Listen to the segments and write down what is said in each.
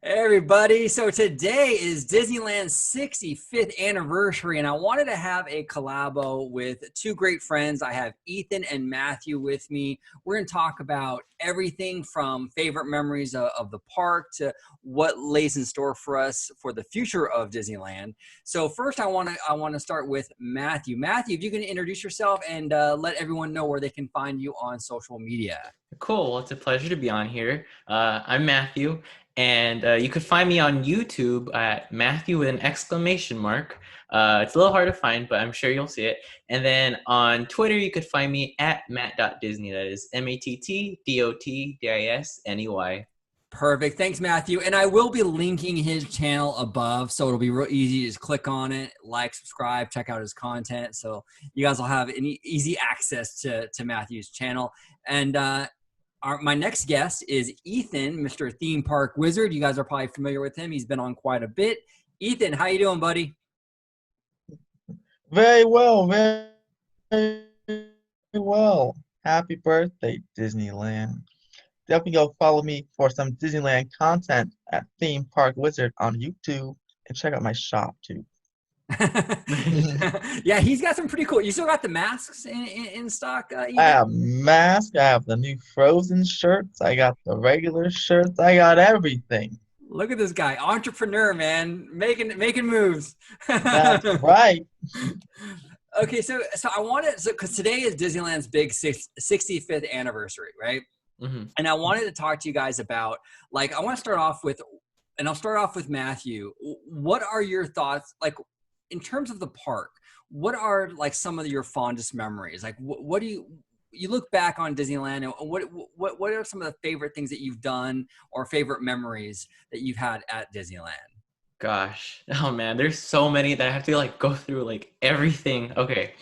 Hey everybody, so today is Disneyland's 65th anniversary and I wanted to have a collabo with two great friends. I have Ethan and Matthew with me. We're going to talk about everything from favorite memories of the park to what lays in store for us for the future of Disneyland. So first I want to start with Matthew. Matthew, if you can introduce yourself and let everyone know where they can find you on social media. Cool. Well, it's a pleasure to be on here. I'm Matthew, and you could find me on YouTube at Matthew with an exclamation mark. It's a little hard to find, but I'm sure you'll see it. And then on Twitter, you could find me at matt.disney. That is MattDotDisney. Perfect. Thanks, Matthew. And I will be linking his channel above, so it'll be real easy to just click on it, like, subscribe, check out his content. So you guys will have easy access to Matthew's channel. And my next guest is Ethan, Mr. Theme Park Wizard. You guys are probably familiar with him. He's been on quite a bit. Ethan, how you doing, buddy? Very well, very well. Happy birthday, Disneyland. Definitely go follow me for some Disneyland content at Theme Park Wizard on YouTube and check out my shop too. Yeah, he's got some pretty cool. You still got the masks in stock? I have masks, I have the new Frozen shirts, I got the regular shirts, I got everything. Look at this guy, entrepreneur, man, making moves. That's right. Okay, so I wanted because today is Disneyland's big 65th anniversary, right? Mm-hmm. And I wanted to talk to you guys about, like, I want to start off with, and I'll start off with Matthew. What are your thoughts, like, in terms of the park? What are like some of your fondest memories? Like, what do you look back on Disneyland, and what are some of the favorite things that you've done or favorite memories that you've had at Disneyland? Gosh. Oh, man. There's so many that I have to go through everything. Okay.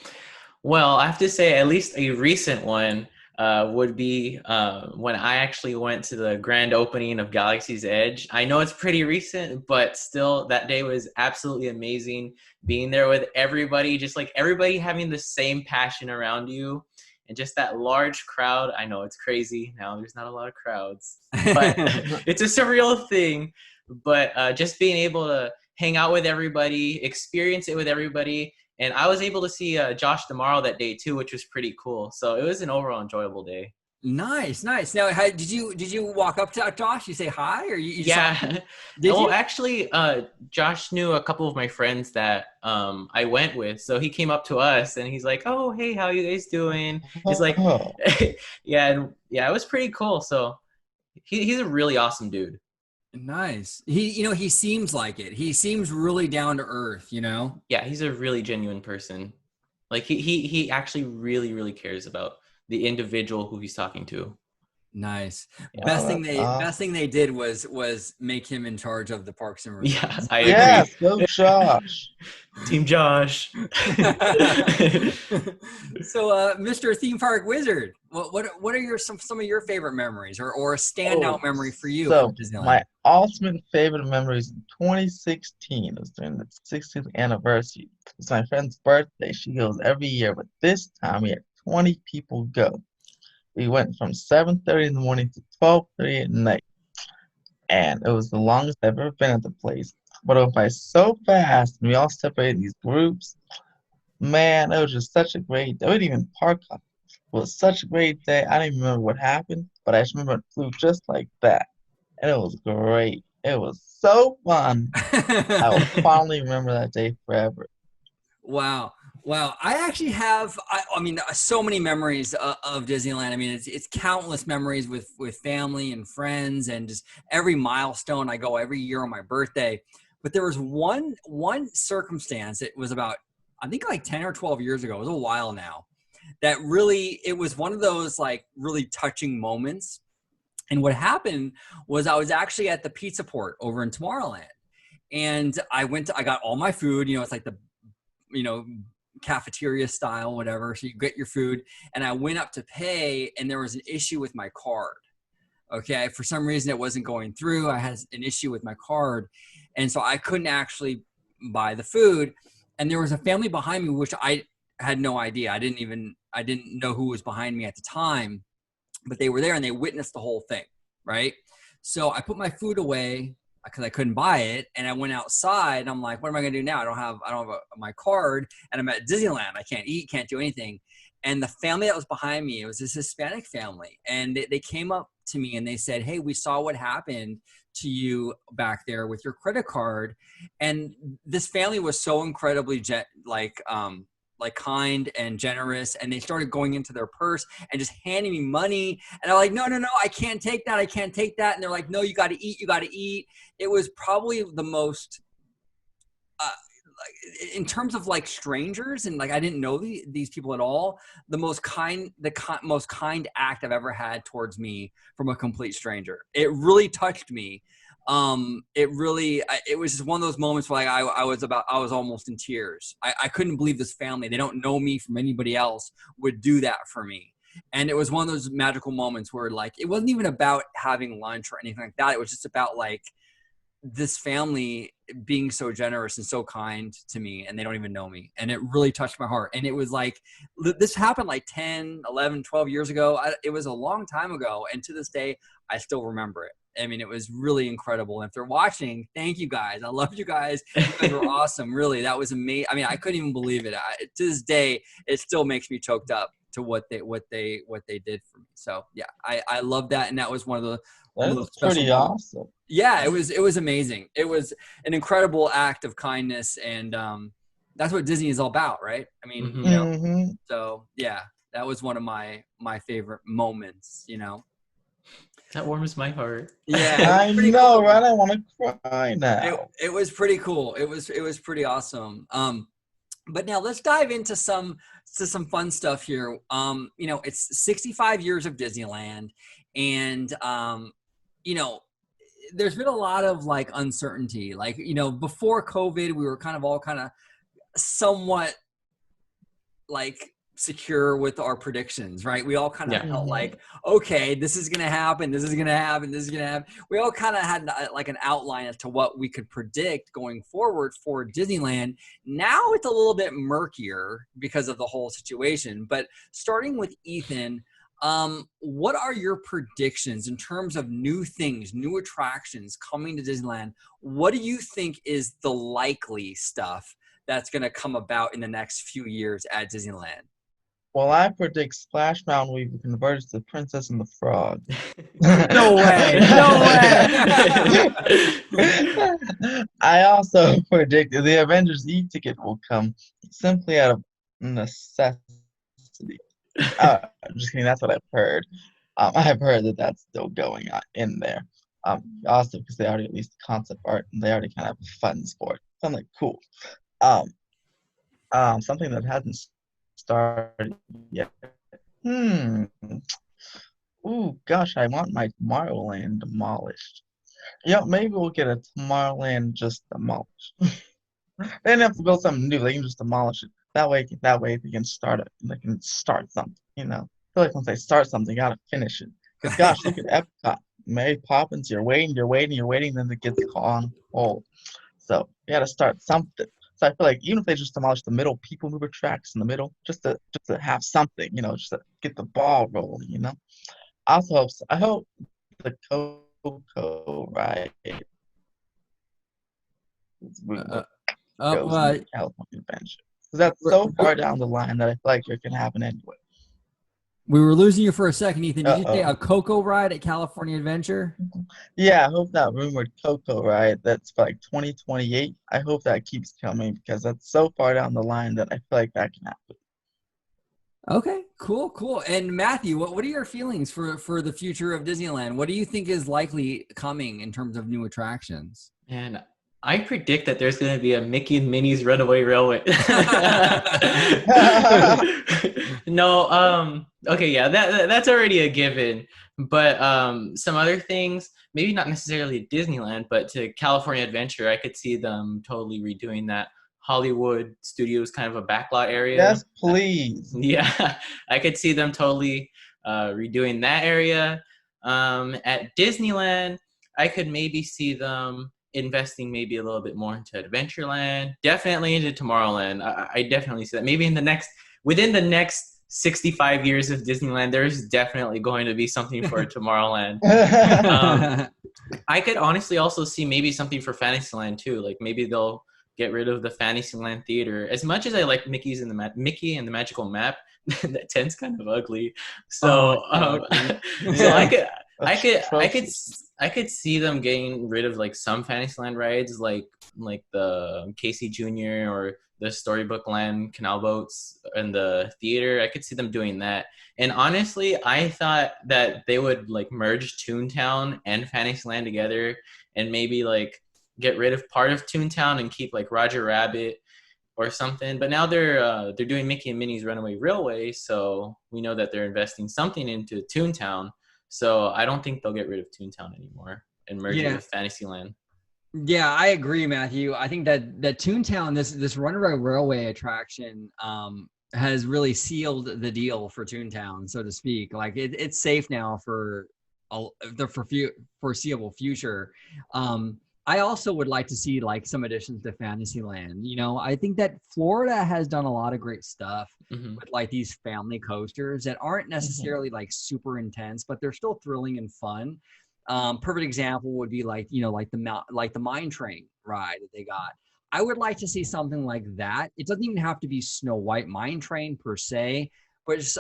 Well, I have to say at least a recent one would be when I actually went to the grand opening of Galaxy's Edge. I know it's pretty recent, but still that day was absolutely amazing. Being there with everybody, just everybody having the same passion around you, and just that large crowd. I know it's crazy now. There's not a lot of crowds, but it's a surreal thing. But just being able to hang out with everybody, experience it with everybody. And I was able to see Josh tomorrow that day too, which was pretty cool. So it was an overall enjoyable day. Nice. Now, did you walk up to Josh? You say hi, or you Yeah. saw him? Did Well, you? actually, Josh knew a couple of my friends that I went with. So he came up to us and he's like, "Oh, hey, how you guys doing?" It's like, Oh, yeah, it was pretty cool. So he's a really awesome dude. Nice. He seems like it. He seems really down to earth. Yeah, he's a really genuine person. He actually really, really cares about the individual who he's talking to. Nice. Yeah. Best thing that's best thing they did was make him in charge of the parks and Yeah, resorts. I agree. yes, go Josh. Team Josh. So, Mr. Theme Park Wizard, what are some of your favorite memories or a standout memory for you So from Disneyland? my ultimate favorite memories in 2016 was during the 60th anniversary. It's my friend's birthday. She goes every year, but this time we had 20 people go. We went from 7:30 in the morning to 12:30 at night, and it was the longest I've ever been at the place. But it went by so fast, and we all separated in these groups. Man, it was just such a great day. We didn't even park up. It was such a great day. I don't even remember what happened, but I just remember it flew just like that. And it was great. It was so fun. I will fondly remember that day forever. Wow. I actually have, I mean, so many memories of Disneyland. I mean, it's countless memories with family and friends, and just every milestone. I go every year on my birthday. But there was one circumstance. It was about, I think, like 10 or 12 years ago. It was a while now. That really, it was one of those like really touching moments. And what happened was I was actually at the pizza port over in Tomorrowland. And I got all my food, it's like the, cafeteria style, whatever. So you get your food, and I went up to pay, and there was an issue with my card. Okay. For some reason it wasn't going through. I had an issue with my card. And so I couldn't actually buy the food. And there was a family behind me, which I had no idea. I didn't know who was behind me at the time, but they were there and they witnessed the whole thing. Right. So I put my food away, because I couldn't buy it, and I went outside. And I'm like, what am I gonna do now? I don't have my card, and I'm at Disneyland. I can't eat, can't do anything. And the family that was behind me, it was this Hispanic family, and they came up to me and they said, "Hey, we saw what happened to you back there with your credit card." And this family was so incredibly like kind and generous, and they started going into their purse and just handing me money. And I'm like, no, I can't take that. I can't take that. And they're like, no, you got to eat. You got to eat. It was probably the most, in terms of like strangers, and like I didn't know these people at all, the most kind act I've ever had towards me from a complete stranger. It really touched me. It was just one of those moments where like I was almost in tears. I couldn't believe this family, they don't know me from anybody else, would do that for me. And it was one of those magical moments where like it wasn't even about having lunch or anything like that. It was just about like this family being so generous and so kind to me, and they don't even know me. And it really touched my heart. And it was like, this happened like 10, 11, 12 years ago. It was a long time ago. And to this day, I still remember it. I mean, it was really incredible. And if they're watching, thank you guys. I love you guys. You guys were awesome. Really. That was amazing. I mean, I couldn't even believe it. To this day, it still makes me choked up to what they did for me. So yeah, I love that. And that was one of those special pretty moments. awesome. Yeah, it was amazing. It was an incredible act of kindness, and that's what Disney is all about, right? I mean, you know. So yeah, that was one of my favorite moments. You know. That warms my heart. Yeah, I know, cool. Right? I want to cry now. It was pretty cool. It was pretty awesome. But now let's dive into some fun stuff here. You know, it's 65 years of Disneyland, and you know, there's been a lot of like uncertainty. Like, you know, before COVID, we were all kind of somewhat like secure with our predictions, right? We all kind of felt like, okay, this is going to happen. This is going to happen. This is going to happen. We all kind of had like an outline as to what we could predict going forward for Disneyland. Now it's a little bit murkier because of the whole situation. But starting with Ethan, what are your predictions in terms of new things, new attractions coming to Disneyland? What do you think is the likely stuff that's going to come about in the next few years at Disneyland? Well, I predict Splash Mountain will be converted to Princess and the Frog. No way! No way! I also predict the Avengers E-ticket will come simply out of necessity. I'm just kidding. That's what I've heard. I've heard that that's still going on in there. Also, because they already released concept art and they already kind of have funds for it. So I'm like, cool. Something that hasn't started yet. Ooh, gosh, I want my Tomorrowland demolished. Yeah, maybe we'll get a Tomorrowland just demolished. They didn't have to build something new. They can just demolish it. That way they can start it. They can start something, you know. I feel like once they start something, you gotta finish it. Because gosh, look at Epcot. Mary Poppins, you're waiting, then it gets on hold. So you gotta start something. So I feel like even if they just demolish the middle people mover tracks in the middle, just to have something, you know, just to get the ball rolling, you know. I hope the Coco ride California Adventure. Because that's so far down the line that I feel like it can happen anyway. We were losing you for a second, Ethan. Did you say a Coco ride at California Adventure? Yeah, I hope that rumored Coco ride that's for like 2028. I hope that keeps coming because that's so far down the line that I feel like that can happen. Okay, cool. And Matthew, what are your feelings for the future of Disneyland? What do you think is likely coming in terms of new attractions? And I predict that there's going to be a Mickey and Minnie's Runaway Railway. No, okay, yeah, that's already a given. But some other things, maybe not necessarily Disneyland, but to California Adventure, I could see them totally redoing that Hollywood Studios kind of a backlot area. Yes, please. Yeah, I could see them totally redoing that area. At Disneyland, I could maybe see them investing maybe a little bit more into Adventureland, definitely into Tomorrowland. I definitely see that. Maybe within the next 65 years of Disneyland, there's definitely going to be something for Tomorrowland. I could honestly also see maybe something for Fantasyland too. Like maybe they'll get rid of the Fantasyland theater. As much as I like Mickey and the Magical Map, that tent's kind of ugly. So, so I could see them getting rid of like some Fantasyland rides, like the Casey Jr. or the Storybook Land canal boats and the theater. I could see them doing that. And honestly, I thought that they would like merge Toontown and Fantasyland together and maybe like get rid of part of Toontown and keep like Roger Rabbit or something. But now they're doing Mickey and Minnie's Runaway Railway, so we know that they're investing something into Toontown. So I don't think they'll get rid of Toontown anymore and merge it with Fantasyland. Yeah, I agree, Matthew. I think that Toontown, this Runaway Railway attraction, has really sealed the deal for Toontown, so to speak. Like it's safe now for the foreseeable future. I also would like to see like some additions to Fantasyland. You know, I think that Florida has done a lot of great stuff with like these family coasters that aren't necessarily like super intense, but they're still thrilling and fun. Perfect example would be like, you know, like the Mine Train ride that they got. I would like to see something like that. It doesn't even have to be Snow White Mine Train per se, but just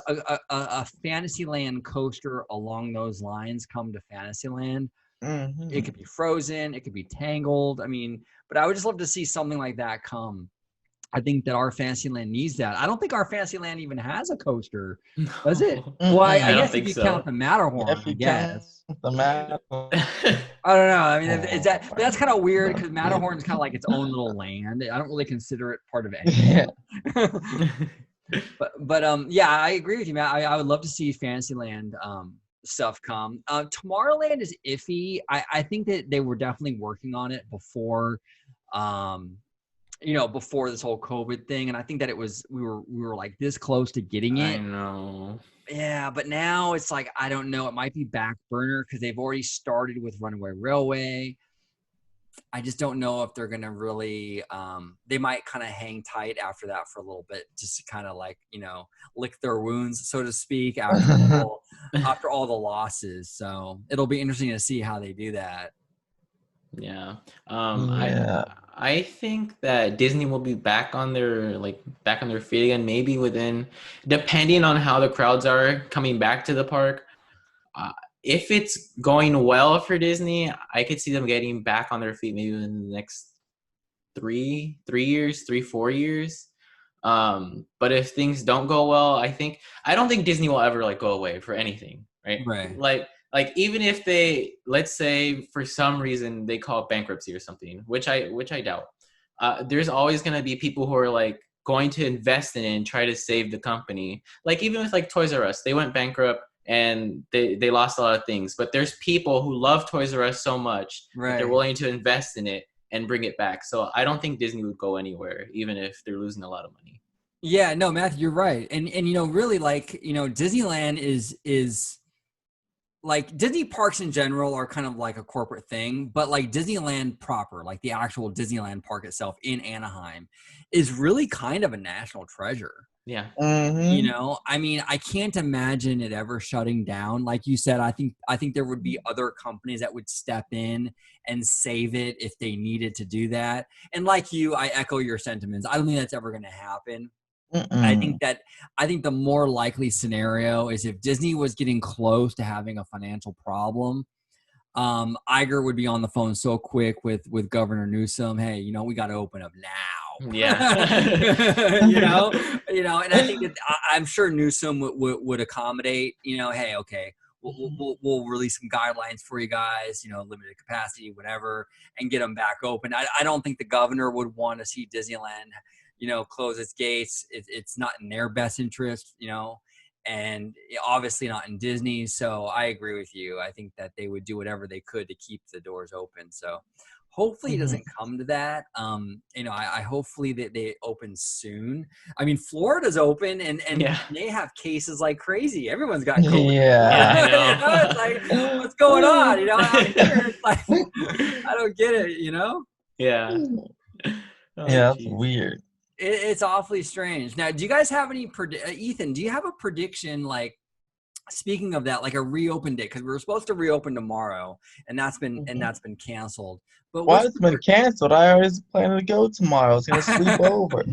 a Fantasyland coaster along those lines come to Fantasyland. It could be Frozen, it could be Tangled. I mean, but I would just love to see something like that come. I think that our Fantasyland needs that. I don't think our Fantasyland even has a coaster, does it? Well, I guess if you count the Matterhorn, I guess. The Matterhorn. I don't know. I mean, that's kind of weird because Matterhorn is kind of like its own little land. I don't really consider it part of anything. But yeah, I agree with you, Matt. I would love to see Fantasyland stuff come. Tomorrowland is iffy. I think that they were definitely working on it before before this whole COVID thing. And I think that we were like this close to getting it. I know. Yeah, but now it's like, I don't know. It might be back burner because they've already started with Runaway Railway. I just don't know if they're going to really, they might kind of hang tight after that for a little bit, just to kind of like, you know, lick their wounds, so to speak, after all the losses. So it'll be interesting to see how they do that. Yeah. I think that Disney will be back on their feet again, maybe depending on how the crowds are coming back to the park. If it's going well for Disney, I could see them getting back on their feet maybe in the next 4 years. But if things don't go well, I don't think Disney will ever like go away for anything, right? Right. Like even if they, let's say for some reason they call it bankruptcy or something, which I doubt. There's always going to be people who are like going to invest in it and try to save the company. Like even with like Toys R Us, they went bankrupt and they lost a lot of things, but there's people who love Toys R Us so much that they're willing to invest in it and bring it back. So I don't think Disney would go anywhere, even if they're losing a lot of money. Yeah, no, Matthew, you're right. And you know, really, like, you know, Disneyland is like, Disney parks in general are kind of like a corporate thing, but like Disneyland proper, like the actual Disneyland park itself in Anaheim, is really kind of a national treasure. Yeah. You know, I mean, I can't imagine it ever shutting down. Like you said, I think there would be other companies that would step in and save it if they needed to do that. And like you, I echo your sentiments. I don't think that's ever going to happen. I think the more likely scenario is if Disney was getting close to having a financial problem, Iger would be on the phone so quick with Governor Newsom. Hey, you know, we got to open up now. Yeah. you know, and I think that I'm sure Newsom would accommodate, you know, hey, okay, we'll release some guidelines for you guys, you know, limited capacity, whatever, and get them back open. I don't think the governor would want to see Disneyland, you know, close its gates. It's not in their best interest, you know, and obviously not in Disney. So I agree with you. I think that they would do whatever they could to keep the doors open. So hopefully it doesn't come to that. You know, I hopefully that they open soon. I mean, Florida's open and they have cases like crazy. Everyone's got COVID. Yeah. You know, it's like, what's going on? You know, out here, it's like, I don't get it, you know? Yeah. Yeah, that's weird. It's awfully strange. Now, do you guys have any Ethan, do you have a prediction, like, speaking of that, like a reopen date? Because we were supposed to reopen tomorrow, and that's been canceled. But Well, what's it's been canceled. I always planning to go tomorrow. I was gonna sleep over.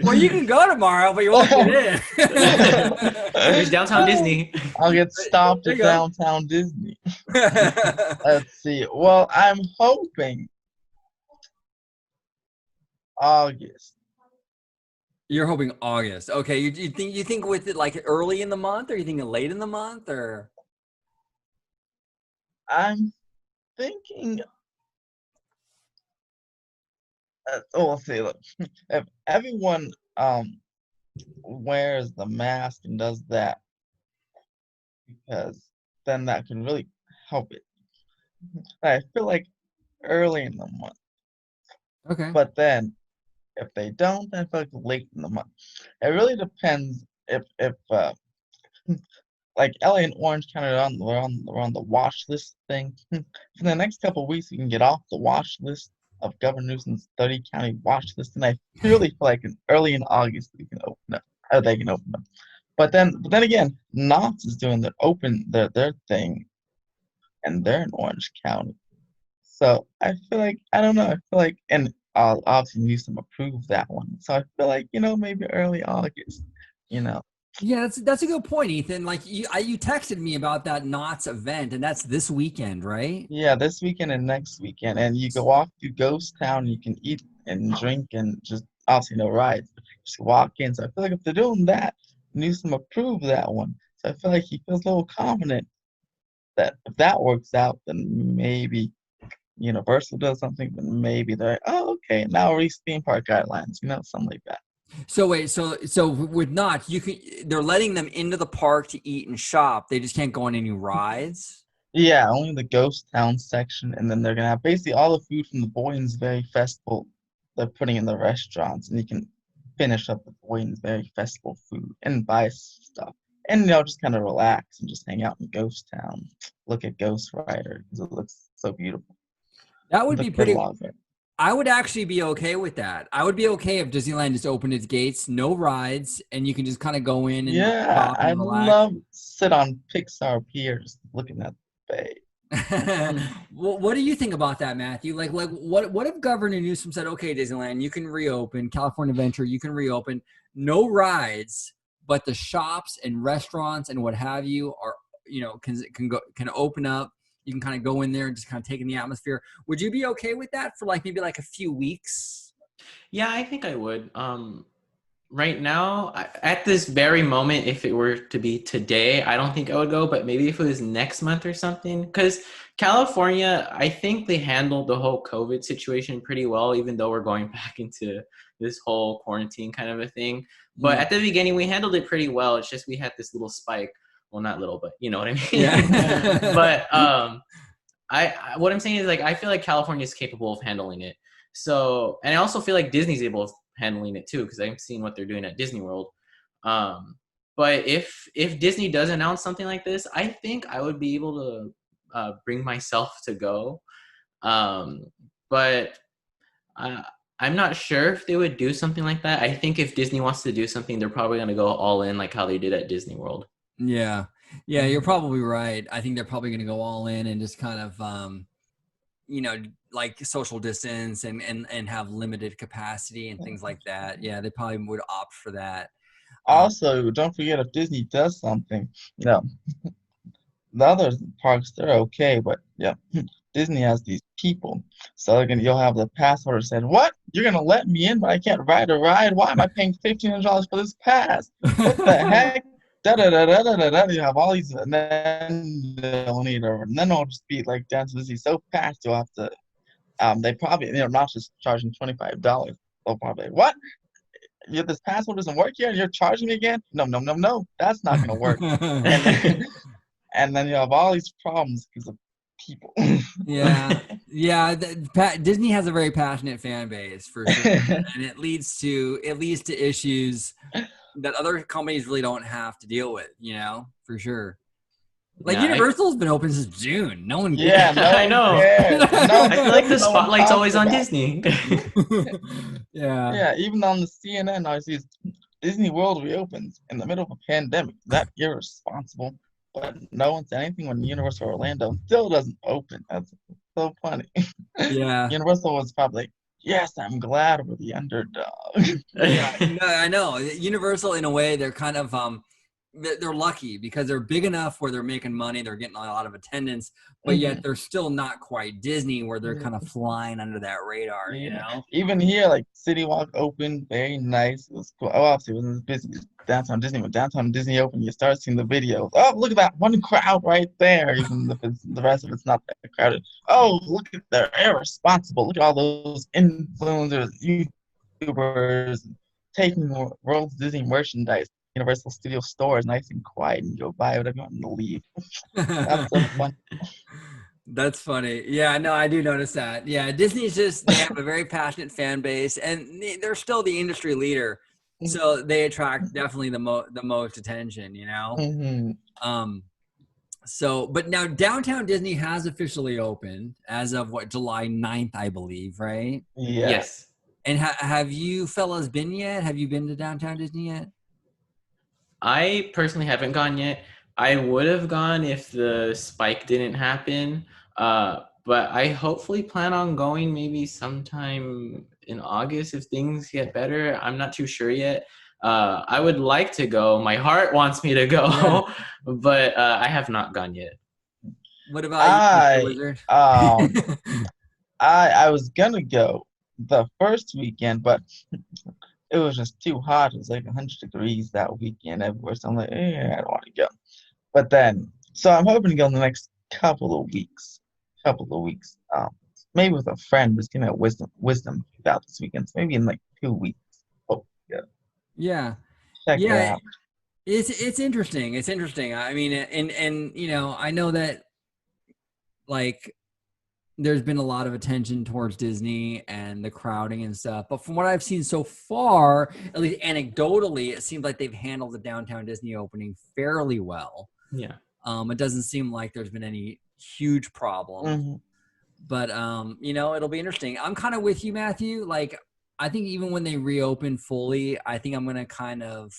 well, you can go tomorrow, but you won't get in. There's downtown Disney. I'll get stopped There at you go. downtown Disney. Let's see. Well, I'm hoping August. You're hoping August. Okay, you think with it like early in the month, or you think late in the month, or? I'm thinking. Let's see. Look, if everyone wears the mask and does that, because then that can really help it. I feel like early in the month, Okay. but then if they don't, then I feel like late in the month. It really depends if like LA and Orange County are on the watch list thing. For the next couple of weeks, you can get off the watch list of Governor Newsom's 30 county watch list, and I really feel like early in August we can open up, or they can open up. But then again, Knott's is doing their thing, and they're in Orange County. So I feel like, I don't know. I feel like, and obviously Newsom approved that one. So I feel like, maybe early August. Yeah, that's a good point, Ethan. Like you texted me about that Knott's event, and that's this weekend, right? Yeah, this weekend and next weekend, and you go off to Ghost Town. You can eat and drink, and just obviously no rides. Just walk in. So I feel like if they're doing that, Newsom approved that one. So I feel like he feels a little confident that if that works out, then maybe Universal does something. Then maybe they're like, oh, okay, now release theme park guidelines. Something like that. So wait, so with Knott's, they're letting them into the park to eat and shop. They just can't go on any rides. Yeah, only the Ghost Town section, and then they're gonna have basically all the food from the Boyensberry Festival. They're putting in the restaurants, and you can finish up the Boyensberry Festival food and buy stuff, and just kind of relax and just hang out in Ghost Town, look at Ghost Rider because it looks so beautiful. That would be pretty. Awesome. I would actually be okay with that. I would be okay if Disneyland just opened its gates, no rides, and you can just kind of go in and shop and I'd relax. love to sit on Pixar piers looking at the bay. Well, what do you think about that, Matthew? Like what if Governor Newsom said, okay, Disneyland, you can reopen, California Adventure, you can reopen, no rides, but the shops and restaurants and what have you are, can open up. You can kind of go in there and just kind of take in the atmosphere. Would you be okay with that for maybe a few weeks? Yeah, I think I would. Right now, at this very moment, if it were to be today, I don't think I would go, but maybe if it was next month or something. Because California, I think they handled the whole COVID situation pretty well, even though we're going back into this whole quarantine kind of a thing. But at the beginning, we handled it pretty well. It's just we had this little spike. Well, not little, but you know what I mean? Yeah. But what I'm saying is I feel like California is capable of handling it. So, and I also feel like Disney's able of handling it too, because I'm seeing what they're doing at Disney World. But if Disney does announce something like this, I think I would be able to bring myself to go. But I'm not sure if they would do something like that. I think if Disney wants to do something, they're probably going to go all in like how they did at Disney World. Yeah, you're probably right. I think they're probably going to go all in and just kind of, social distance and have limited capacity and things like that. Yeah, they probably would opt for that. Also, don't forget, if Disney does something, the other parks, they're okay, but Disney has these people. So you'll have the pass holder said, what? You're going to let me in, but I can't ride a ride? Why am I paying $1,500 for this pass? What the heck? You have all these, and then they'll need over, and then it'll just be like Dance Disney so packed you'll have to. They probably not just charging $25. They'll probably what? This password doesn't work here, and you're charging me again? No, that's not gonna work. and then you have all these problems because of people. yeah. Disney has a very passionate fan base for sure, and it leads to issues that other companies really don't have to deal with, for sure. Universal's been open since June. No one cares. I know. I feel like the spotlight's always on Disney. Yeah. Yeah, even on the CNN, I see Disney World reopens in the middle of a pandemic. That irresponsible. But no one said anything when Universal Orlando still doesn't open. That's so funny. Yeah. Universal was probably like, yes, I'm glad we're the underdog. Yeah, no, I know. Universal, in a way, they're kind of they're lucky because they're big enough where they're making money, they're getting a lot of attendance, but yet they're still not quite Disney where they're kind of flying under that radar, you Yeah, know? even here, like City Walk open, very nice. It was cool. Oh, obviously, it wasn't as busy as downtown Disney. When downtown Disney open, you start seeing the videos. Oh, look at that one crowd right there. Even if the rest of it's not that crowded. Oh, look at they're irresponsible. Look at all those influencers, YouTubers taking World Disney merchandise. Universal Studio Store is nice and quiet, and you go buy whatever you want and leave. That's so fun. That's funny. Yeah, no, I do notice that. Yeah, Disney's just, they have a very passionate fan base and they're still the industry leader. So they attract definitely the most attention, you know? Hmm. Um, so, but now Downtown Disney has officially opened as of what, July 9th, I believe, right? Yeah. Yes. And have you fellas been yet? Have you been to Downtown Disney yet? I personally haven't gone yet. I would have gone if the spike didn't happen. But I hopefully plan on going maybe sometime in August if things get better. I'm not too sure yet. I would like to go. My heart wants me to go, Yeah. but I have not gone yet. What about you, Mr. I Wizard? um I was gonna go the first weekend, but it was just too hot. It was like 100 degrees that weekend everywhere. So I'm like, I don't want to go. But then, so I'm hoping to go in the next couple of weeks. Couple of weeks. Maybe with a friend who's gonna wisdom about this weekend. So maybe in like 2 weeks. Oh, yeah. Yeah. Check it Yeah, out. it's interesting. It's interesting. I mean, and you know, I know that like there's been a lot of attention towards Disney and the crowding and stuff. But from what I've seen so far, at least anecdotally, it seems like they've handled the Downtown Disney opening fairly well. Yeah. It doesn't seem like there's been any huge problems. Hmm. But you know, it'll be interesting. I'm kind of with you, Matthew. Like, I think even when they reopen fully, I think I'm gonna kind of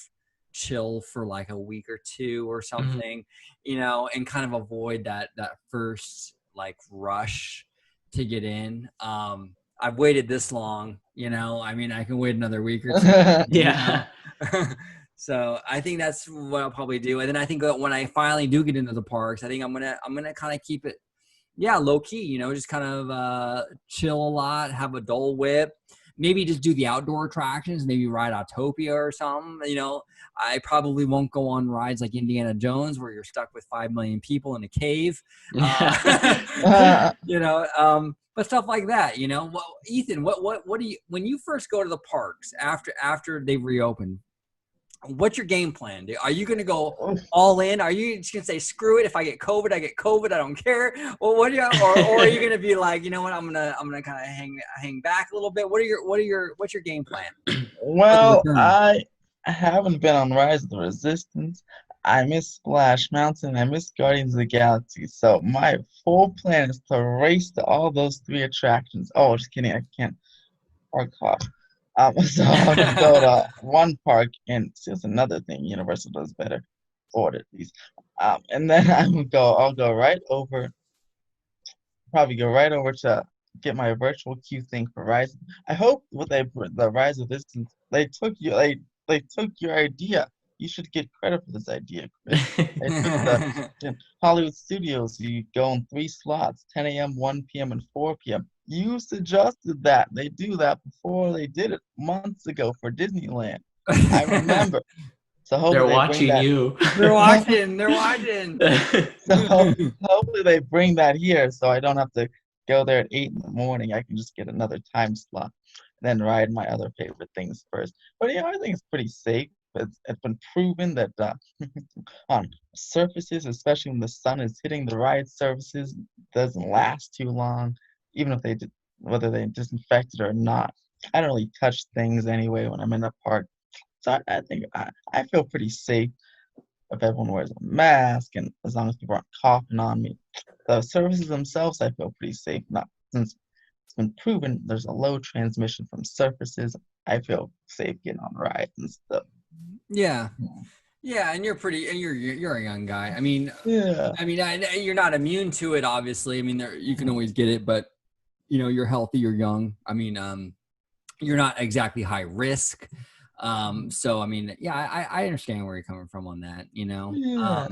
chill for like a week or two or Mhm. something, you know, and kind of avoid that first like rush to get in. I've waited this long, you know. I mean, I can wait another week or two, you know. Yeah. So I think that's what I'll probably do. And then I think that when I finally do get into the parks, I think I'm gonna kind of keep it, yeah, low key, you know, just kind of chill a lot, have a Dole Whip, maybe just do the outdoor attractions, maybe ride Autopia or something. You know, I probably won't go on rides like Indiana Jones where you're stuck with 5 million people in a cave. You know, but stuff like that, you know. Well, Ethan, what do you, when you first go to the parks after they've reopened, what's your game plan? Are you going to go all in? Are you just going to say, screw it. If I get COVID, I get COVID. I don't care. Well, what do you, or are you going to be like, you know what? I'm going to kind of hang back a little bit. What's your game plan for the Well, return? I haven't been on Rise of the Resistance. I miss Splash Mountain. I miss Guardians of the Galaxy. So my full plan is to race to all those three attractions. Oh, just kidding. I can't park car. So I'll just go to one park and see, it's another thing Universal does better. Order these. And then I'll go right over, probably go right over to get my virtual queue thing for Rise. I hope what the Rise of Distance, they took your idea. You should get credit for this idea, Chris. They took the Hollywood Studios. You go in three slots, 10 a.m., 1 p.m., and 4 p.m. You suggested that. They do that before they did it months ago for Disneyland. I remember. So They're hopefully they bring watching that. you. They're watching. They're watching. So hopefully they bring that here so I don't have to go there at 8 in the morning. I can just get another time slot, then ride my other favorite things first. But yeah, I think it's pretty safe. It's been proven that on surfaces, especially when the sun is hitting the ride surfaces, doesn't last too long, even if whether they disinfect it or not. I don't really touch things anyway when I'm in the park. So I think I feel pretty safe if everyone wears a mask and as long as people aren't coughing on me. The services themselves, I feel pretty safe. Not since been proven there's a low transmission from surfaces. I feel safe getting on rides and stuff. Yeah. Yeah, and you're a young guy. Yeah. You're not immune to it, obviously. I mean, you can always get it, but you're healthy, you're young. You're not exactly high risk. So I understand where you're coming from on that. Yeah.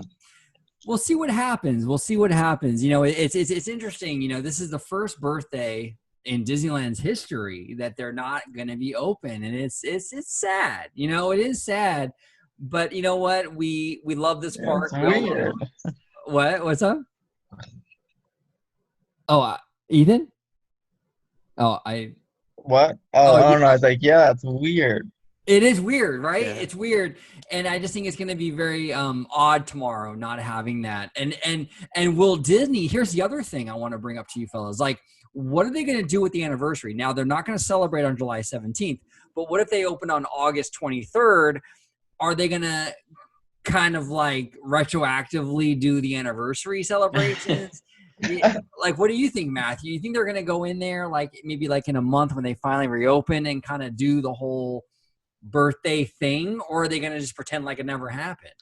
We'll see what happens. It's interesting. This is the first birthday in Disneyland's history that they're not going to be open, and it's sad. It is sad. But you know what? We love this park. It's weird. What's up? Oh, Ethan? Oh, What? Oh, I don't know. yeah. I was like, yeah, it's weird. It is weird, right? Yeah. It's weird. And I just think it's going to be very odd tomorrow not having that. And will Disney, here's the other thing I want to bring up to you fellas. Like, what are they going to do with the anniversary? Now, they're not going to celebrate on July 17th, but what if they open on August 23rd? Are they going to kind of like retroactively do the anniversary celebrations? Like, what do you think, Matthew? You think they're going to go in there like maybe like in a month when they finally reopen and kind of do the whole birthday thing, or are they going to just pretend like it never happened?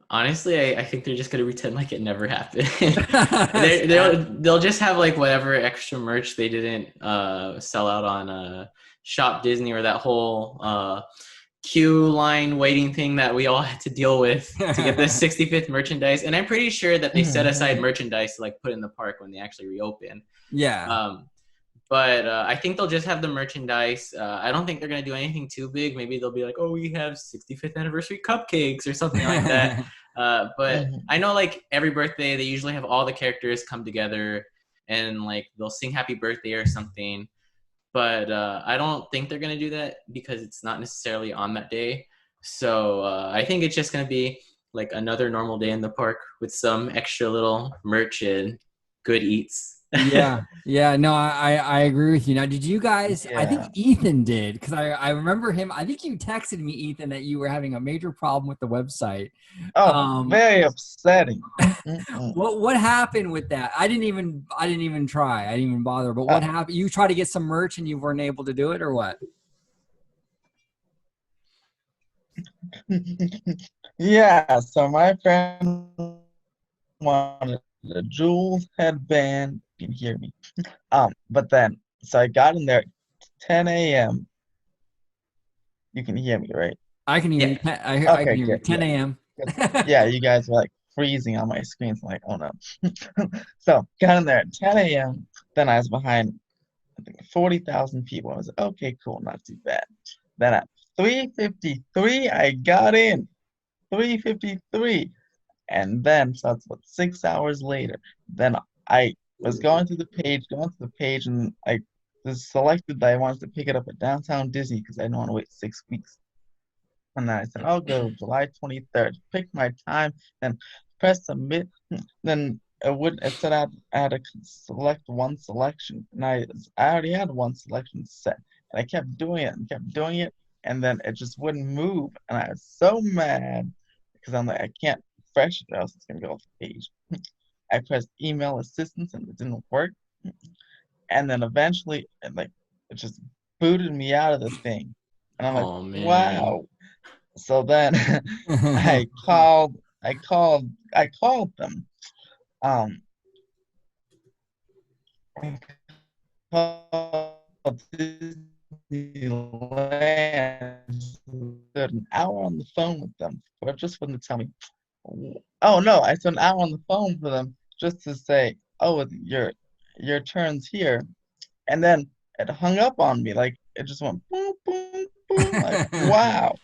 Honestly, I think they're just gonna pretend like it never happened. They'll just have like whatever extra merch they didn't sell out on Shop Disney, or that whole queue line waiting thing that we all had to deal with to get the 65th merchandise. And I'm pretty sure that they set aside merchandise to like put in the park when they actually reopen. Yeah. But I think they'll just have the merchandise. I don't think they're going to do anything too big. Maybe they'll be like, oh, we have 65th anniversary cupcakes or something like that. But I know like every birthday, they usually have all the characters come together and like they'll sing happy birthday or something. But I don't think they're going to do that because it's not necessarily on that day. So I think it's just going to be like another normal day in the park with some extra little merch and good eats. Yeah, no, I agree with you. Now, did you guys, I think Ethan did, because I remember him, I think you texted me, Ethan, that you were having a major problem with the website. Very upsetting. What happened with that? I didn't even try. I didn't even bother. But what happened? You tried to get some merch and you weren't able to do it, or what? Yeah, so my friend wanted the Jules headband. You can hear me. But then, so I got in there at 10 a.m. You can hear me, right? I can hear you. I can hear you. 10 a.m. Yeah, you guys were like freezing on my screen. So I'm like, oh no. So got in there at 10 a.m. Then I was behind, I think, 40,000 people. I was like, okay, cool, not too bad. Then at 3:53, I got in. 3:53. And then, so that's what, 6 hours later. Then I was going through the page, and I was selected that I wanted to pick it up at Downtown Disney because I didn't want to wait 6 weeks. And then I said, I'll go July 23rd. Picked my time, then press submit. Then it said I had to select one selection. And I already had one selection set. And I kept doing it, and then it just wouldn't move. And I was so mad because I'm like, I can't refresh it, or else it's going to go off the page. I pressed email assistance, and it didn't work. And then eventually, it just booted me out of the thing. And I'm like, man. wow. So then I called them. I called Disneyland, an hour on the phone with them, or just for them to tell me. Oh no, I spent an hour on the phone for them just to say, oh, your turn's here. And then it hung up on me. Like it just went boom, boom, boom. Like, wow.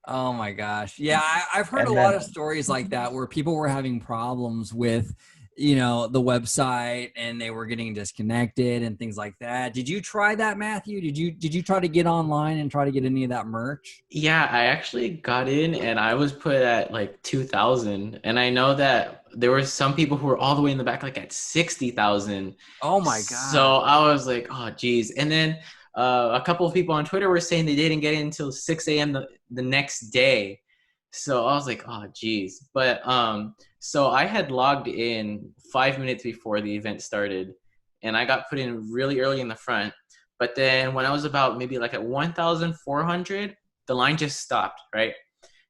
Oh my gosh. Yeah, I've heard a lot of stories like that where people were having problems with, the website and they were getting disconnected and things like that. Did you try that, Matthew? Did you try to get online and try to get any of that merch? Yeah, I actually got in and I was put at like 2,000. And I know that there were some people who were all the way in the back, like at 60,000. Oh my God. So I was like, oh geez. And then a couple of people on Twitter were saying they didn't get in until 6 a.m. the next day. So I was like, oh geez. But so I had logged in 5 minutes before the event started, and I got put in really early in the front. But then when I was about maybe like at 1,400, the line just stopped, right?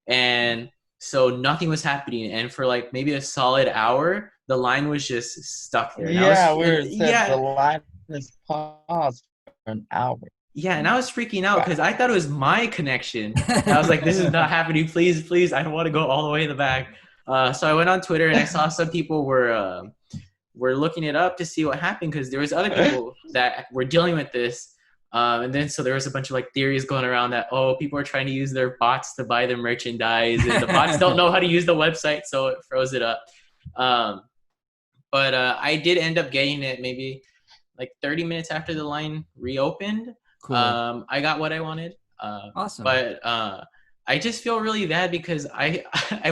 And so nothing was happening. And for like maybe a solid hour, the line was just stuck there. And Yeah, where it said the yeah, line is paused for an hour. yeah, and I was freaking out because Wow. I thought it was my connection. I was like, this is not happening. Please, please, I don't want to go all the way in the back. So I went on Twitter and I saw some people were looking it up to see what happened because there was other people that were dealing with this. And then so there was a bunch of like theories going around that, people are trying to use their bots to buy the merchandise and the bots don't know how to use the website, so it froze it up. But I did end up getting it maybe like 30 minutes after the line reopened. Cool. I got what I wanted. Awesome. But I just feel really bad because I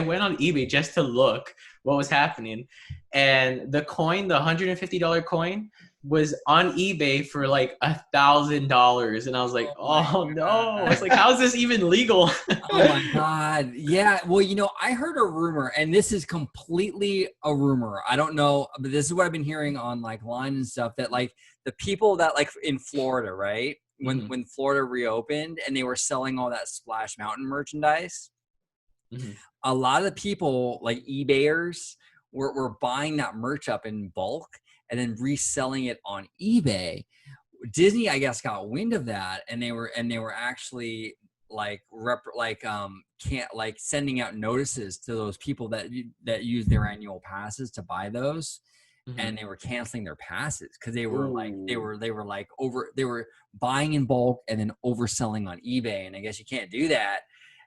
went on eBay just to look what was happening. And the coin, the $150 coin, was on eBay for like $1,000. And I was like, oh no. It's like, how is this even legal? Oh my God. Yeah. Well, I heard a rumor, and this is completely a rumor. I don't know, but this is what I've been hearing on like line and stuff, that like the people that like in Florida, right? When Florida reopened and they were selling all that Splash Mountain merchandise, a lot of the people like eBayers were buying that merch up in bulk and then reselling it on eBay. Disney, I guess, got wind of that, and they were actually like sending out notices to those people that use their annual passes to buy those. And they were canceling their passes because they were they were buying in bulk and then overselling on eBay. And I guess you can't do that.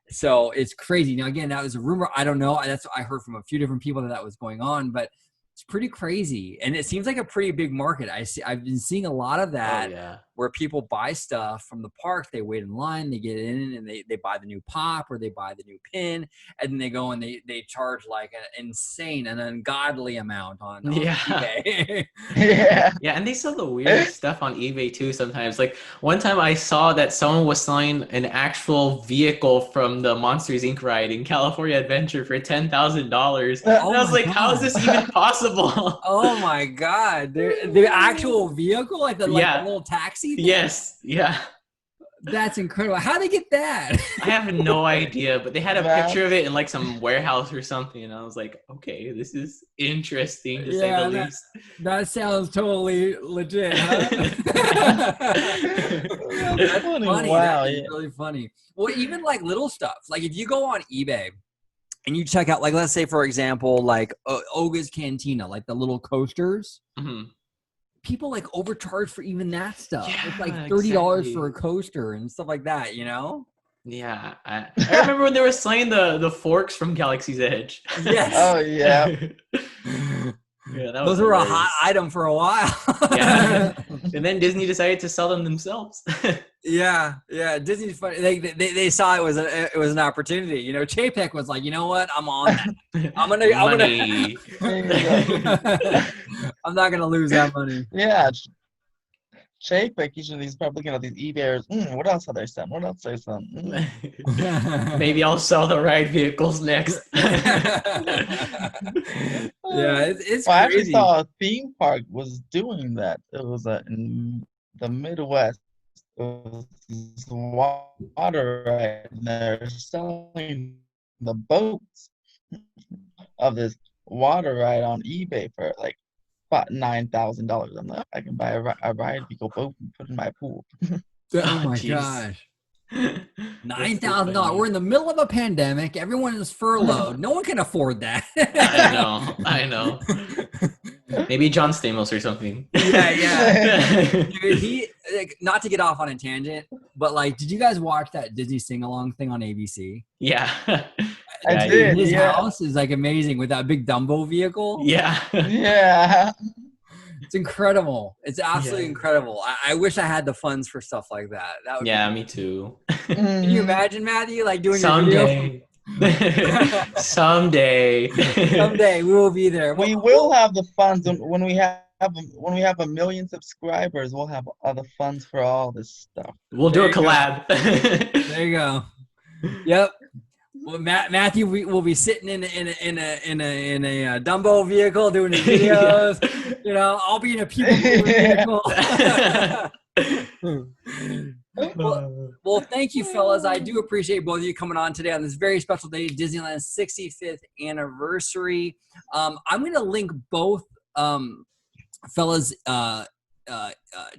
So it's crazy. Now, again, that was a rumor. I don't know. That's what I heard from a few different people that was going on, but it's pretty crazy. And it seems like a pretty big market. I've been seeing a lot of that where people buy stuff from the park. They wait in line, they get in, and they buy the new pop or they buy the new pin, and then they go and they charge like an ungodly amount on eBay. Yeah, and they sell the weirdest stuff on eBay too sometimes. Like one time I saw that someone was selling an actual vehicle from the Monsters Inc. ride in California Adventure for $10,000. And I was like, how is this even possible? Oh my God. The actual vehicle, like the little taxi thing? Yes. Yeah. That's incredible. How'd they get that? I have no idea, but they had a picture of it in like some warehouse or something, and I was like, okay, this is interesting to say the least. That sounds totally legit, huh? That's funny. Wow, That's really funny. Well, even like little stuff. Like if you go on eBay and you check out, like, let's say, for example, like Oga's Cantina, like the little coasters. People like overcharge for even that stuff. It's like $30 for a coaster and stuff like that, Yeah, I remember when they were selling the forks from Galaxy's Edge. Yes. Oh yeah. Yeah, those were a hot item for a while. Yeah, and then Disney decided to sell them themselves. Yeah. Disney's funny. They saw it was an opportunity. Chapek was like, you know what? I'm on that. I'm not gonna lose that money. Yeah. Chapek usually is probably looking at these eBayers. What else are they selling? What else are they selling? Maybe I'll sell the ride vehicles next. Yeah, it's I crazy. actually saw a theme park was doing that. It was in the Midwest. It was this water ride, and they're selling the boats of this water ride on eBay for like about $9,000. I'm like, I can buy a ride vehicle boat and put in my pool. Oh my gosh. $9,000. We're in the middle of a pandemic. Everyone is furloughed. No one can afford that. I know. Maybe John Stamos or something. Yeah. Dude, not to get off on a tangent, but like, did you guys watch that Disney sing-along thing on ABC? Yeah. I did. His house is like amazing with that big Dumbo vehicle. Yeah. Yeah. It's incredible. It's absolutely incredible. I wish I had the funds for stuff like that. That would be me too. Can you imagine, Matthew, like doing someday? Someday we will be there. We will have the funds when we have 1 million subscribers. We'll have other funds for all this stuff. We'll do a collab. There you go. Yep. Well, Matthew will be sitting in a Dumbo vehicle doing his videos. Yeah. You know, I'll be in a people mover vehicle. Well, thank you, fellas. I do appreciate both of you coming on today on this very special day, Disneyland's 65th anniversary. I'm going to link both fellas'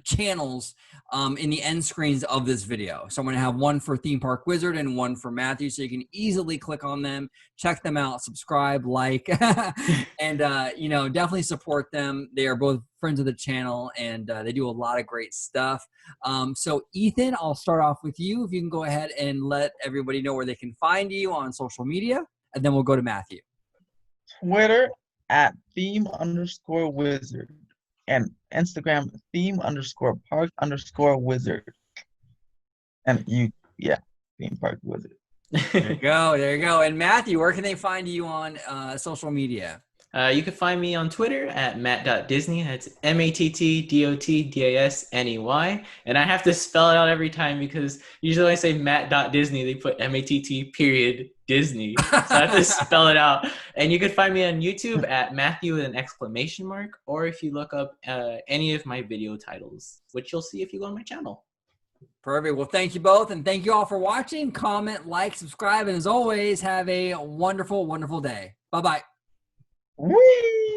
channels in the end screens of this video. So I'm going to have one for Theme Park Wizard and one for Matthew, so you can easily click on them, check them out, subscribe, like, and you know, definitely support them. They are both friends of the channel, and they do a lot of great stuff. So Ethan, I'll start off with you. If you can go ahead and let everybody know where they can find you on social media, and then we'll go to Matthew. Twitter at @theme_wizard and Instagram @theme_park_wizard. And Theme Park Wizard. There you go. And Matthew, where can they find you on social media? You can find me on Twitter at matt.disney. That's MATTDOTDASNEY. And I have to spell it out every time because usually when I say matt.disney, they put MATT_Disney. So I have to spell it out. And you can find me on YouTube at Matthew with an exclamation mark, or if you look up any of my video titles, which you'll see if you go on my channel. Perfect. Well, thank you both. And thank you all for watching. Comment, like, subscribe. And as always, have a wonderful, wonderful day. Bye-bye. Whee!